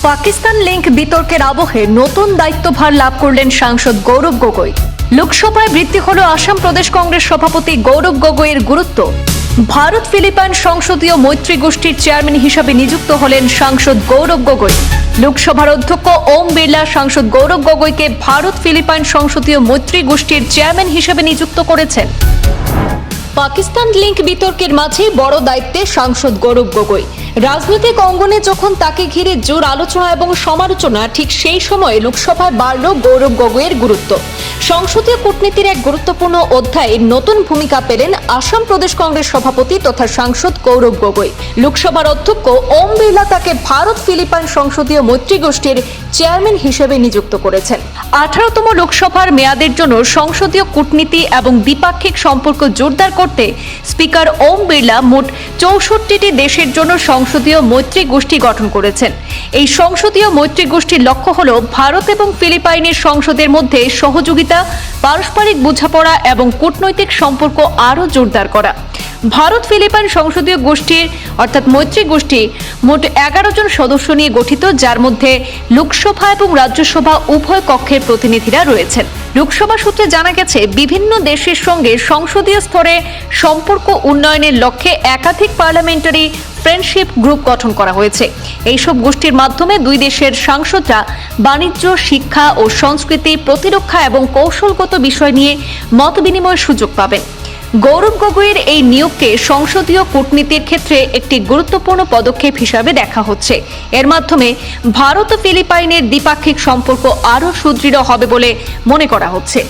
Pakistan link বিতর্কের আবহে নতুন দায়িত্বভার লাভ করলেন সাংসদ গৌরব গগৈ। লোকসভায় বৃদ্ধি হল আসাম প্রদেশ কংগ্রেস সভাপতি গৌরব গগৈয়ের গুরুত্ব। ভারত ফিলিপাইন সংসদীয় মৈত্রী গোষ্ঠীর চেয়ারম্যান হিসাবে নিযুক্ত হলেন সাংসদ গৌরব গগৈ। লোকসভার অধ্যক্ষ ওম বিড়লা সাংসদ গৌরব গগৈকে ভারত ফিলিপাইন সংসদীয় মৈত্রী গোষ্ঠীর চেয়ারম্যান হিসেবে নিযুক্ত করেছেন। পাকিস্তান লিঙ্ক বিতর্কের মাঝে বড় দায়িত্বে সাংসদ গৌরব গগৈ। রাজনৈতিক অঙ্গনে যখন তাকে ঘিরে জোর আলোচনা এবং সমালোচনা, ঠিক সেই সময়ে লোকসভায় বাড়ল গৌরব গগৈয়ের গুরুত্ব। সংসদীয় কূটনীতির এক গুরুত্বপূর্ণ অধ্যায়ে নতুন ভূমিকা পেলেন আসাম প্রদেশ কংগ্রেস সভাপতি তথা সাংসদ গৌরব গগৈ। লোকসভার অধ্যক্ষ ওম বিড়লা তাকে ভারত ফিলিপাইন সংসদীয় মৈত্রী গোষ্ঠীর চেয়ারম্যান হিসেবে নিযুক্ত করেছেন। 18তম লোকসভার মেয়াদের জন্য সংসদীয় কূটনীতি এবং দ্বিপাক্ষিক সম্পর্ক জোরদার করতে স্পিকার ওম বিড়লা মোট 64টি দেশের জন্য সংসদীয় মৈত্রী গোষ্ঠী গঠন করেছেন। এই সংসদীয় মৈত্রী গোষ্ঠীর লক্ষ্য হল ভারত এবং ফিলিপাইনের সংসদের মধ্যে সহযোগিতা, পারস্পরিক বোঝাপড়া এবং কূটনৈতিক সম্পর্ক আরও জোরদার করা। ভারত ফিলিপাইন সংসদীয় গোষ্ঠীর অর্থাৎ মৈত্রী গোষ্ঠী মোট 11 জন সদস্য নিয়ে গঠিত, যার মধ্যে লোকসভা এবং রাজ্যসভা উভয় কক্ষের প্রতিনিধিরা রয়েছেন। লোকসভা সূত্রে জানা গেছে, বিভিন্ন দেশের সঙ্গে সংসদীয় স্তরে সম্পর্ক উন্নয়নের লক্ষ্যে একাধিক পার্লামেন্টারি ফ্রেন্ডশিপ গ্রুপ গঠন করা হয়েছে। এইসব গোষ্ঠীর মাধ্যমে দুই দেশের সাংসদরা বাণিজ্য, শিক্ষা ও সংস্কৃতি, প্রতিরক্ষা এবং কৌশলগত বিষয় নিয়ে মত বিনিময়ের সুযোগ পাবেন। গৌরব গগৈয়ের এই নিয়োগকে সংসদীয় কূটনীতির ক্ষেত্রে একটি গুরুত্বপূর্ণ পদক্ষেপ হিসাবে দেখা হচ্ছে। এর মাধ্যমে ভারত ও ফিলিপাইনের দ্বিপাক্ষিক সম্পর্ক আরও সুদৃঢ় হবে বলে মনে করা হচ্ছে।